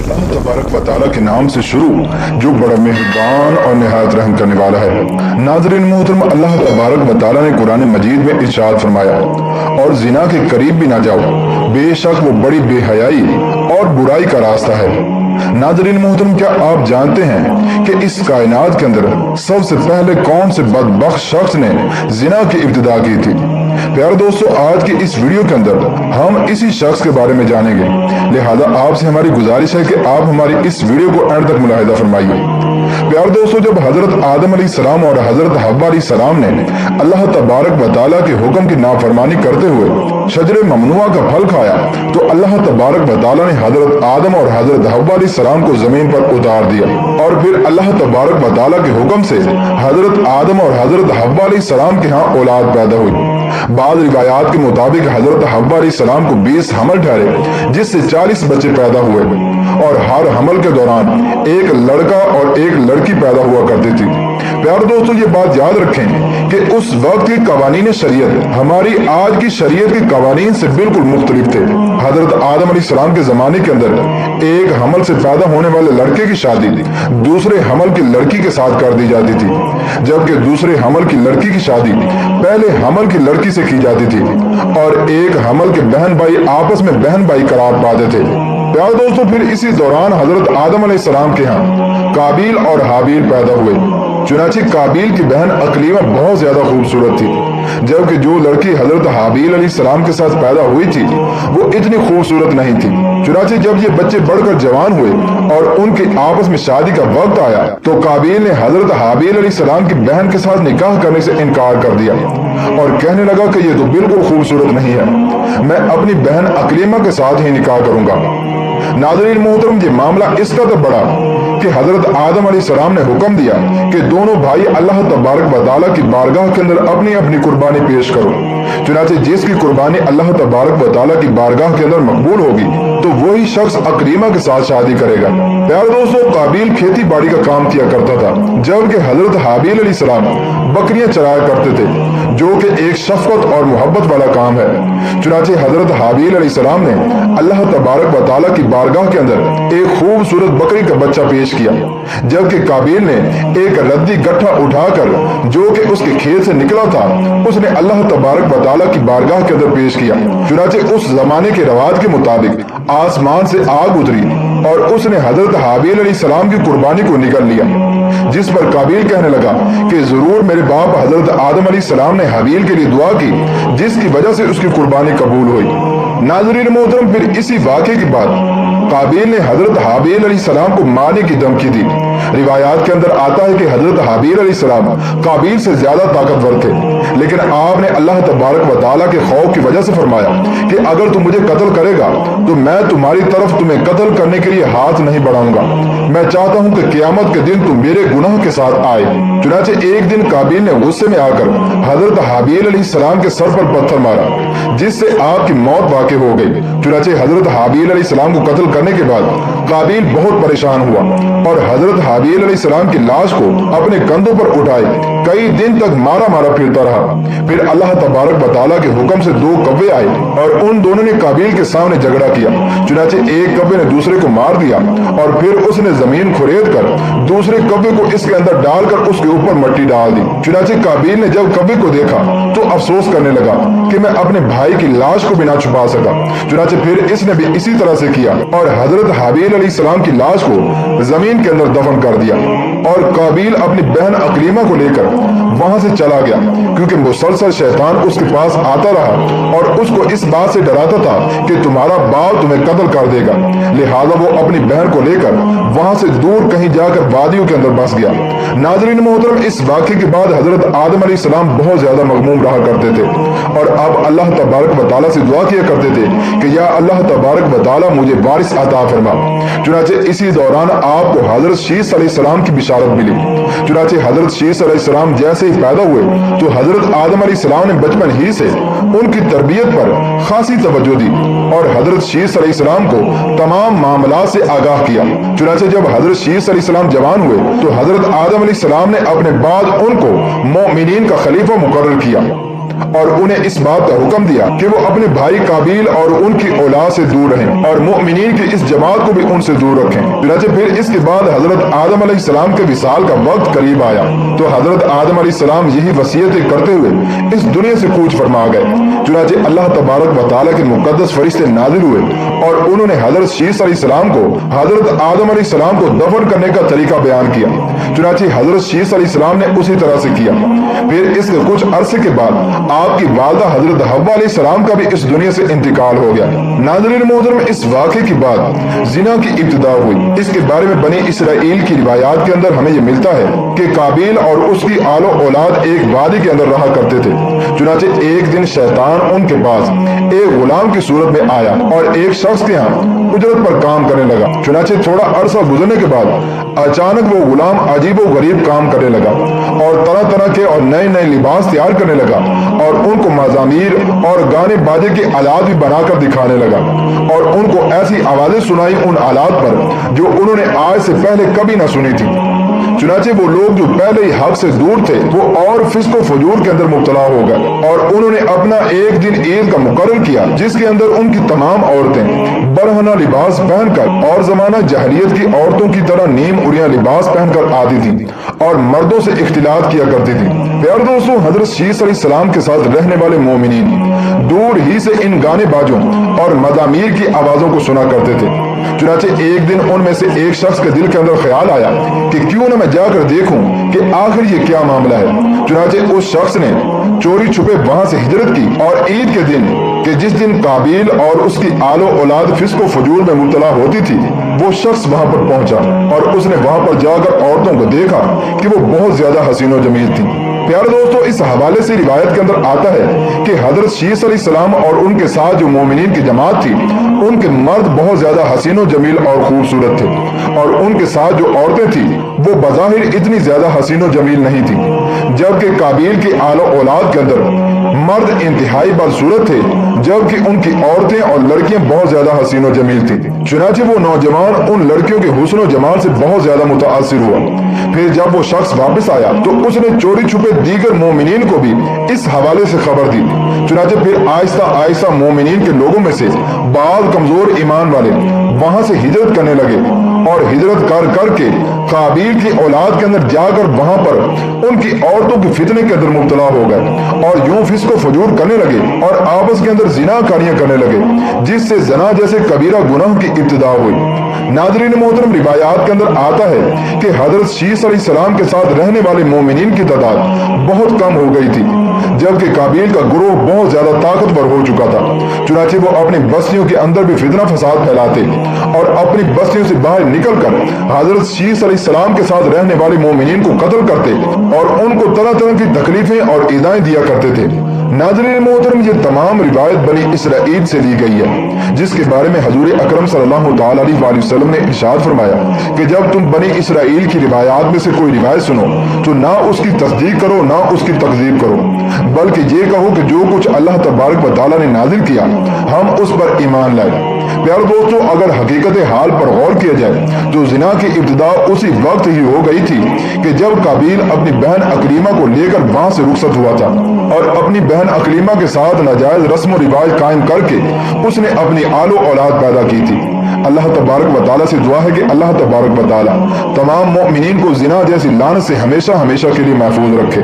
अल्लाह तबारक व तआला के नाम से शुरू जो बड़ा मेहरबान और निहायत रहम करने वाला है। नाज़रीन मोहतरम, अल्लाह तबारक व तआला ने कुरान मजीद में इरशाद फरमाया, और जिना के करीब भी ना जाओ, बेशक वो बड़ी बेहयाई और बुराई का रास्ता है। नाज़रीन मोहतरम, क्या आप जानते हैं कि इस कायनात के अंदर सबसे पहले कौन से बदबख्त शख्स ने जिना की इब्तिदा की थी? प्यारे दोस्तों, आज की इस वीडियो के अंदर हम इसी शख्स के बारे में जानेंगे। लिहाजा आपसे हमारी गुजारिश है कि आप हमारी इस वीडियो को अंत तक मुलाहिजा फरमाइए। प्यारे दोस्तों, जब हजरत आदम अलैहिस्सलाम और हजरत हव्वा अलैहिस्सलाम ने अल्लाह तबारक व तआला के हुक्म की नाफरमानी करते हुए शजरे ममनुआ का फल खाया, तो अल्लाह तबारक व तआला ने हजरत आदम और हजरत हव्वा अलैहिस्सलाम को जमीन पर उतार दिया, और फिर अल्लाह तबारक व तआला के हुक्म से हजरत आदम और हजरत हव्वा अलैहिस्सलाम के यहाँ औलाद पैदा हुई। बाद रिवायात के मुताबिक हजरत हव्वा अलैहिस्सलाम को 20 हमल ठहरे, जिससे 40 बच्चे पैदा हुए, और हर हमल के दौरान एक लड़का और एक लड़की पैदा हुआ करती थी। प्यारे दोस्तों, ये बात याद रखें कि उस वक्त के कवानीन शरीयत हमारी आज की शरीयत के कवानीन से बिल्कुल मुख्तलिफ थे। हजरत आदम अलैहिस्सलाम के जमाने के अंदर एक हमल से पैदा होने वाले लड़के की शादी दूसरे हमल की लड़की के साथ कर दी जाती थी, जबकि दूसरे हमल की लड़की की शादी पहले हमल की लड़की से की जाती थी, और एक हमल के बहन भाई आपस में बहन भाई करार पाते थे। प्यारे दोस्तों, फिर इसी दौरान हजरत आदम अलैहिस्सलाम के यहाँ काबिल और हाबिल पैदा हुए। चुनांचे काबिल की बहन अकलीमा बहुत ज्यादा खूबसूरत थी, जबकि जो लड़की हजरत हाबिल अलैहिस्सलाम के साथ पैदा हुई थी वो इतनी खूबसूरत नहीं थी। चुनांचे जब ये बच्चे बढ़कर जवान हुए और उनके आपस में शादी का वक्त आया, तो काबिल ने हजरत हाबिल अलैहिस्सलाम की बहन के साथ निकाह करने से इनकार कर दिया और कहने लगा कि ये तो बिल्कुल खूबसूरत नहीं है, मैं अपनी बहन अकलीमा के साथ ही निकाह करूंगा। नाज़रीन मोहतरम, ये मामला इसका तो बड़ा कि हजरत आदम अलैहिस्सलाम ने हुक्म दिया कि दोनों भाई अल्लाह तबारक व तआला की बारगाह के अंदर अपनी अपनी कुर्बानी पेश करो। चुनांचे जिसकी कुर्बानी अल्लाह तबारक व तआला की बारगाह के अंदर मकबूल होगी, तो वही शख्स अकरीमा के साथ शादी करेगा। प्यारे दोस्तों, काबिल खेती बाड़ी का काम किया करता था, जबकि हजरत हाबिल अलैहिस्सलाम बकरियां चराया करते थे, जो कि एक शफकत और मोहब्बत वाला काम है। चुनांचे हजरत हाबिल अलैहिस्सलाम ने अल्लाह तबारक व तआला की बारगाह के अंदर एक खूबसूरत बकरी का बच्चा पेश किया, जबकि काबिल ने एक रद्दी गट्ठा उठाकर जो कि उसके खेत से निकला था उसने अल्लाह तबारक व तआला की बारगाह के अंदर पेश किया। चुनांचे उस जमाने के रवाज के मुताबिक आसमान से आग उतरी और उसने हजरत हाबिल अलैहिस्सलाम की कुर्बानी को निगल लिया, जिस पर काबिल कहने लगा कि जरूर मेरे बाप हजरत आदम अलैहिस्सलाम ने हाबिल के लिए दुआ की, जिसकी वजह से उसकी कुर्बानी कबूल हुई। नाज़रीन मोहतरम, फिर इसी वाक़े के बाद काबिल ने हजरत हाबिल अलैहिस्सलाम को मारने की धमकी दी। रिवायात के अंदर आता है कि हजरत हाबिल अलैहिस्सलाम काबिल से ज्यादा ताकतवर थे, लेकिन आपने अल्लाह तबारक व तआला के खौफ की वजह से फरमाया कि अगर तुम मुझे कत्ल करेगा तो मैं तुम्हारी तरफ तुम्हें कत्ल करने के लिए हाथ नहीं बढ़ाऊंगा। मैं चाहता हूं कि क़यामत के दिन तुम मेरे गुनाह के साथ आए। चुनांचे एक दिन काबिल ने गुस्से में आकर हजरत हाबिल अलैहिस्सलाम के सर पर पत्थर मारा, जिससे आपकी मौत वाक़ई हो गई। चुनांचे हजरत हाबिल अलैहिस्सलाम को कत्ल करने के बाद काबिल बहुत परेशान हुआ और हजरत हाबिल अलैहिस्सलाम की लाश को अपने कंधों पर उठाए कई दिन तक मारा मारा फिरता रहा। फिर अल्लाह तबारक व तआला के हुक्म से 2 कव्वे आए और उन दोनों ने काबिल के सामने झगड़ा किया। चुनांचे एक कव्वे ने दूसरे को मार दिया और फिर उसने जमीन खुरेद कर दूसरे कव्वे को इसके अंदर डालकर उसके ऊपर मिट्टी डाल दी। चुनांचे काबिल ने जब कव्वे को देखा तो अफसोस करने लगा कि मैं अपने भाई की लाश को भी ना छुपा सका। चुनांचे फिर इसने भी इसी तरह से किया और हजरत हाबिल अलैहिस्सलाम की लाश को जमीन के अंदर दफन कर दिया, और काबिल अपनी बहन अकलीमा को लेकर वहां से चला गया, क्योंकि मुसलसल शैतान उसके पास आता रहा और उसको इस बात से डराता था कि तुम्हारा बाप तुम्हें कत्ल कर देगा। लिहाजा वो अपनी बहन को लेकर वहां से दूर कहीं जाकर वादियों के अंदर बस गया। नाज़रीन मोहतरम, इस वाक़े के बाद हजरत आदम अलैहिस्सलाम बहुत ज्यादा मगमूम रहा करते थे और अब अल्लाह तबारक व तआला से दुआ किया करते थे कि या अल्लाह तबारक व तआला मुझे वारिस अता फरमा। चुनांचे इसी दौरान आपको हजरत शीस अलैहिस्सलाम की बिशारत मिली। चुनांचे हजरत शीस अलैहिस्सलाम जैसे ही पैदा हुए तो हजरत आदम अलैहिस्सलाम ने बचपन ही से उनकी तरबियत पर खासी तवज्जो दी और हजरत शीस अलैहिस्सलाम को तमाम मामला से आगाह किया। चुनांचे जब हजरत शीस अलैहिस्सलाम जवान हुए तो हजरत आदम अलैहिस्सलाम ने अपने बाद उनको मोमिनीन का खलीफा मुकर्रर किया। اور انہیں اس بات کا حکم دیا کہ وہ اپنے بھائی قابیل اور ان کی اولاد سے دور رہیں اور مؤمنین کی اس جماعت کو بھی ان سے دور رکھیں۔ چنانچہ پھر اس کے بعد حضرت آدم علیہ السلام کے وصال کا وقت قریب آیا تو حضرت آدم علیہ السلام یہی وصیتیں کرتے ہوئے اس دنیا سے کوچ فرما گئے۔ چنانچہ اللہ تبارک و تعالیٰ کے مقدس فرشتے نازل ہوئے اور انہوں نے حضرت شیس علیہ السلام کو حضرت آدم علیہ السلام کو دفن کرنے کا طریقہ بیان کیا۔ چنانچہ حضرت شیس علیہ السلام نے اسی طرح سے کیا۔ پھر اس کے کچھ عرصے کے بعد آپ کی والدہ حضرت حوا علیہ السلام کا بھی اس دنیا سے انتقال ہو گیا۔ ناظرین محترم، اس واقعے کے بعد زنا کی ابتدا ہوئی۔ اس کے بارے میں بنی اسرائیل کی روایات کے اندر ہمیں یہ ملتا ہے کہ قابیل اور اس کی آل و اولاد ایک وادی کے اندر رہا کرتے تھے۔ چنانچہ ایک دن شیطان ان کے پاس ایک غلام کی صورت میں آیا اور ایک شخص کے ہاں اجرت پر کام کرنے لگا۔ چنانچہ تھوڑا عرصہ گزرنے کے بعد اچانک وہ غلام عجیب و غریب کام کرنے لگا اور طرح طرح کے اور نئے نئے لباس تیار کرنے لگا اور ان کو مزامیر اور گانے باجے کے آلات بھی بنا کر دکھانے لگا اور ان کو ایسی آوازیں سنائی ان آلات پر جو انہوں نے آج سے پہلے کبھی نہ سنی تھی۔ چنانچہ وہ لوگ جو پہلے ہی حق سے دور تھے وہ اور فسق و فجور کے اندر مبتلا ہو گئے اور انہوں نے اپنا ایک دن عید کا مقرر کیا جس کے اندر ان کی تمام عورتیں برہنہ لباس پہن کر اور زمانہ جاہلیت کی عورتوں کی طرح نیم اڑیاں لباس پہن کر آتی تھیں اور مردوں سے اختلاط کیا کرتی تھی۔ پیارے دوستو، حضرت شیس علیہ السلام کے ساتھ رہنے والے مومنین دور ہی سے ان گانے باجوں اور مزامیر کی آوازوں کو سنا کرتے تھے۔ چنانچہ ایک دن ان میں سے ایک شخص کے دل کے اندر خیال آیا کہ کیوں نہ میں جا کر دیکھوں کہ آخر یہ کیا معاملہ ہے۔ چنانچہ اس شخص نے چوری چھپے وہاں سے ہجرت کی اور عید کے دن کہ جس دن قابیل اور اس کی آل و اولاد فسق و فجور میں مبتلا ہوتی تھی وہ شخص وہاں پر پہنچا اور اس نے وہاں پر جا کر عورتوں کو دیکھا کہ وہ بہت زیادہ حسین و جمیل تھیں۔ پیارے دوستو، اس حوالے سے روایت کے اندر آتا ہے کہ حضرت شیس علیہ السلام اور ان کے ساتھ جو مومنین کی جماعت تھی ان کے مرد بہت زیادہ حسین و جمیل اور خوبصورت تھے اور ان کے ساتھ جو عورتیں تھیں وہ بظاہر اتنی زیادہ حسین و جمیل نہیں تھیں، جبکہ قابیل کی آل و اولاد کے اندر مرد انتہائی بدصورت تھے جبکہ ان کی عورتیں اور لڑکیاں بہت زیادہ حسین و جمیل تھیں۔ چنانچہ وہ نوجوان ان لڑکیوں کے حسن و جمال سے بہت زیادہ متاثر ہوا۔ پھر جب وہ شخص واپس آیا تو اس نے چوری چھپے دیگر مومنین کو بھی اس حوالے سے خبر دی۔ چنانچہ پھر آہستہ آہستہ مومنین کے لوگوں میں سے بعض کمزور ایمان والے وہاں سے ہجرت کرنے لگے اور ہجرت کر کر کے قابیل کی اولاد کے اندر جا کر وہاں پر ان کی عورتوں کے فتنے کے اندر مبتلا ہو گئے اور یوں فسق و فجور کرنے لگے اور آپس کے اندر زنا کاریاں کرنے لگے جس سے زنا جیسے کبیرہ گناہ کی ابتدا ہوئی۔ ناظرین محترم، روایات کے اندر آتا ہے کہ حضرت شیس علیہ السلام کے ساتھ رہنے والے مومنین کی تعداد بہت کم ہو گئی تھی جبکہ قابیل کا گروہ بہت زیادہ طاقتور ہو چکا تھا۔ چنانچہ وہ اپنی بستیوں کے اندر بھی فتنہ فساد پھیلاتے اور اپنی بستیوں سے باہر نکل کر حضرت شیس علیہ السلام کے ساتھ رہنے والے مومنین کو قتل کرتے اور ان کو طرح طرح کی تکلیفیں اور ایذائیں دیا کرتے تھے۔ ناظرین محترم، یہ تمام روایت بنی اسرائیل سے لی گئی ہے جس کے بارے میں حضور اکرم صلی اللہ تعالی علیہ وسلم نے ارشاد فرمایا کہ جب تم بنی اسرائیل کی روایات میں سے کوئی روایت سنو تو نہ اس کی تصدیق کرو نہ اس کی تکذیب کرو، بلکہ یہ کہو کہ جو کچھ اللہ تبارک و تعالیٰ نے نازل کیا ہم اس پر ایمان لائے۔ پیارے دوستو، اگر حقیقت حال پر غور کیا جائے تو زنا کی ابتدا اسی وقت ہی ہو گئی تھی کہ جب قابیل اپنی بہن اکریمہ کو لے کر وہاں سے رخصت ہوا تھا اور اپنی بہن اکریمہ کے ساتھ ناجائز رسم و رواج قائم کر کے اس نے اپنی آل و اولاد پیدا کی تھی۔ اللہ تبارک و تعالیٰ سے دعا ہے کہ اللہ تبارک و تعالیٰ تمام مومنین کو زنا جیسی لعنت سے ہمیشہ ہمیشہ کے لیے محفوظ رکھے۔